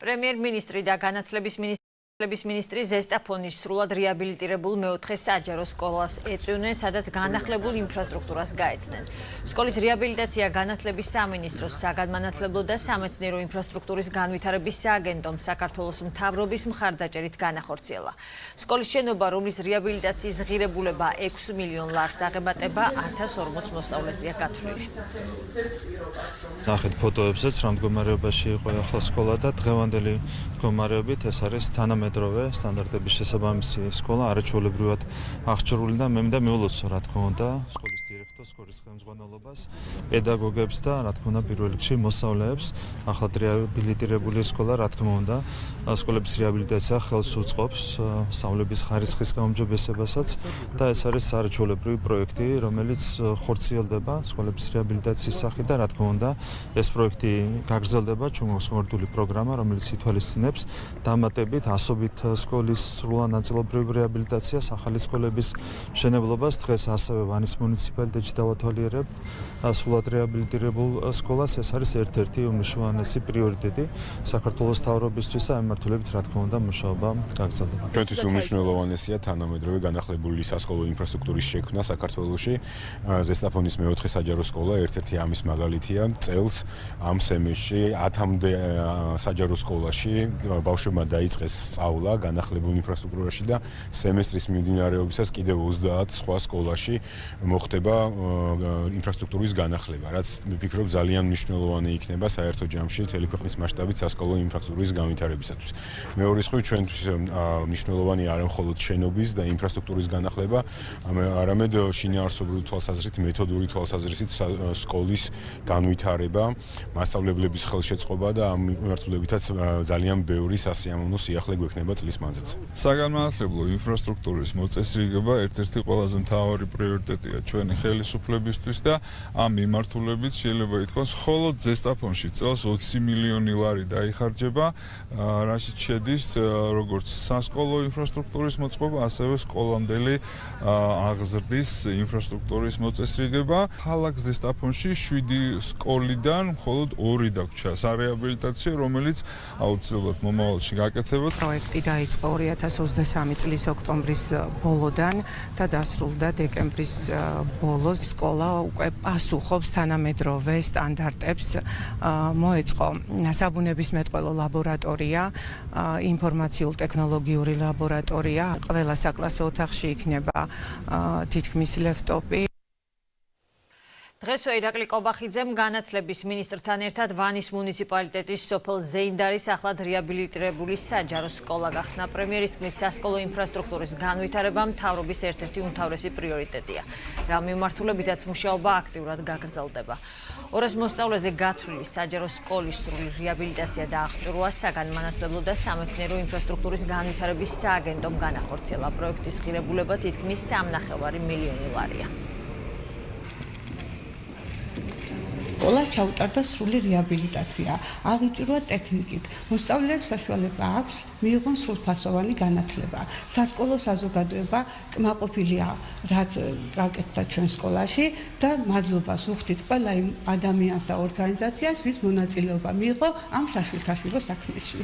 პრემიერ-მინისტრი და განათლების მინისტრი ზესტაფონის სრულად რეაბილიტირებულ მეოთხე საჯარო სკოლას ეწვივნენ, სადაც განახლებულ ინფრასტრუქტურას გაეცნენ. სკოლის რეაბილიტაცია განათლების სამინისტროს საგანმანათლებლო და სამეცნიერო ინფრასტრუქტურის განვითარების სააგენტომ საქართველოს მთავრობის მხარდაჭერით განახორციელა. სკოლის შენობა, რომლის რეაბილიტაციის ღირებულება 6 მილიონ ლარს აღემატება, 1040 მოსწავლეზეა გათვლილი. ნახეთ ფოტოებზეც, რა მდგომარეობაში იყო ახლა სკოლა და დღევანდელი მდგომარეობით ეს არის თანამედროვე სტანდარტების შესაბამისი სკოლა, არაჩვეულებრივად აღჭურვილი და მე მინდა მიულოცო, რა თქმა უნდა, სკოლის დირექტორს, სკოლის ხელმძღვანელობას, პედაგოგებს და რა თქმა უნდა, პირველ რიგში მოსწავლეებს. ახლად რეაბილიტირებული სკოლა, რა თქმა უნდა, სკოლების რეაბილიტაცია ხელს უწყობს სწავლების ხარისხის გაუმჯობესებასაც და ეს არის არაჩვეულებრივი პროექტი, რომელიც ხორციელდება სკოლების რეაბილიტაციის სახით და რა თქმა უნდა, ეს პროექტი გაგრძელდება, ჩუმოვსმորդული პროგრამა, რომელიც ითვალისწინებს დამატებით ასობით სკოლის სრულად ნაწილობრივ რეაბილიტაციას, ახალი სკოლების მშენებლობას. დღეს ასევე ვანის მუნიციპალიტეტში დავათვალიერებ სრულად რეაბილიტირებულ სკოლას. ეს არის ერთ-ერთი უმნიშვნელოვანესი პრიორიტეტი საქართველოს მთავრობისთვის და მიმართულებით, რა თქმა უნდა, მუშაობა გაგრძელდება. ჩვენთვის უმნიშვნელოვანესია თანამედროვე განახლებული სასკოლო ინფრასტრუქტურის შექმნა საქართველოში. ზესტაფონის მეოთხე საჯარო სკოლა ერთ-ერთი ამის მაგალითია. წელს ამ სემესტრში 10-მდე საჯარო სკოლაში ბავშვებმა დაიწყეს სწავლა განახლებულ ინფრასტრუქტურაში და სემესტრის მიმდინარეობისას კიდევ 30 სხვა სკოლაში მოხდება ინფრასტრუქტურის განახლება, რაც ვფიქრობ ძალიან მნიშვნელოვანი იქნება საერთო ჯამში მთელი ქვეყნის მასშტაბით სასკოლო ინფრასტრუქტურის განვითარებისათვის. მეორე მხრივ ჩვენთვის მნიშვნელოვანი არა მხოლოდ შენობის და ინფრასტრუქტურის განახლება, არამედ შინაარსობრივი თვალსაზრისით, მეთოდური თვალსაზრისით სკოლის განვითარება, მასწავლებლების ხელშეწყობა და ამ მიმართულებითაც ძალიან ბევრი სასიამოვნო სიახლე გვექნება წლის მანძილზე. საგანმანათლებლო ინფრასტრუქტურის მოწესრიგება ერთ-ერთი ყველაზე მთავარი პრიორიტეტია ჩვენი ხელისუფლებისთვის და ამ მიმართულებით შეიძლება ითქვას, მხოლოდ ზესტაფონში წელს 20 მილიონი ლარი დაიხარჯება, რაშიც შედის როგორც სასკოლო ინფრასტრუქტურის მოწყობა, ასევე სკოლამდელი აღზრდის ინფრასტრუქტურის მოწესრიგება. ქალაქ ზესტაფონში 7 სკოლიდან მხოლოდ 2 დაგვრჩა სარეაბილიტაციო, რომელიც აუცილებლად მომავალში გაკეთებათ. პროექტი დაიწყო 2023 წლის ოქტომბრის ბოლოდან და დასრულდა დეკემბრის ბოლოს. სკოლა უკვე პასუხობს თანამედროვე სტანდარტებს. მოეწყო საბუნებისმეტყველო ლაბორატორია, ინფორმაციულ-ტექნოლოგიური ლაბორატორია. ყველა საკლასო ოთახში იქნება თითქმის ლეპტოპი. დღესვე ირაკლი კობახიძემ განათლების მინისტრთან ერთად ვანის მუნიციპალიტეტის სოფელ ზეინდარის ახლად რეაბილიტირებული საჯარო სკოლა გახსნა. პრემიერის თქმით, სასკოლო ინფრასტრუქტურის განვითარება მთავრობის ერთ-ერთი უმთავრესი პრიორიტეტია. რა მიმართულებითაც მუშაობა აქტიურად გაგრძელდება. 200 მოსწავლეზე გათვლილი საჯარო სკოლის სრული რეაბილიტაცია და აღჭურვა საგანმანათლებლო და სამეცნიერო ინფრასტრუქტურის განვითარების სააგენტომ განახორციელა. პროექტის ღირებულება თითქმის 3,5 მილიონი ლარია. სკოლას ჩაუტარდა სრული რეაბილიტაცია, აღიჭურვა ტექნიკით. მოსწავლეებს საშუალება აქვს მიიღონ სრულფასოვანი განათლება. სასკოლო საზოგადოება კმაყოფილია, რაც გაკეთდა ჩვენ სკოლაში და მადლობას ვუხდით ყველა იმ ადამიანს და ორგანიზაციას, ვინც მონაწილეობა მიიღო ამ საშვილთაშვილო საქმეში.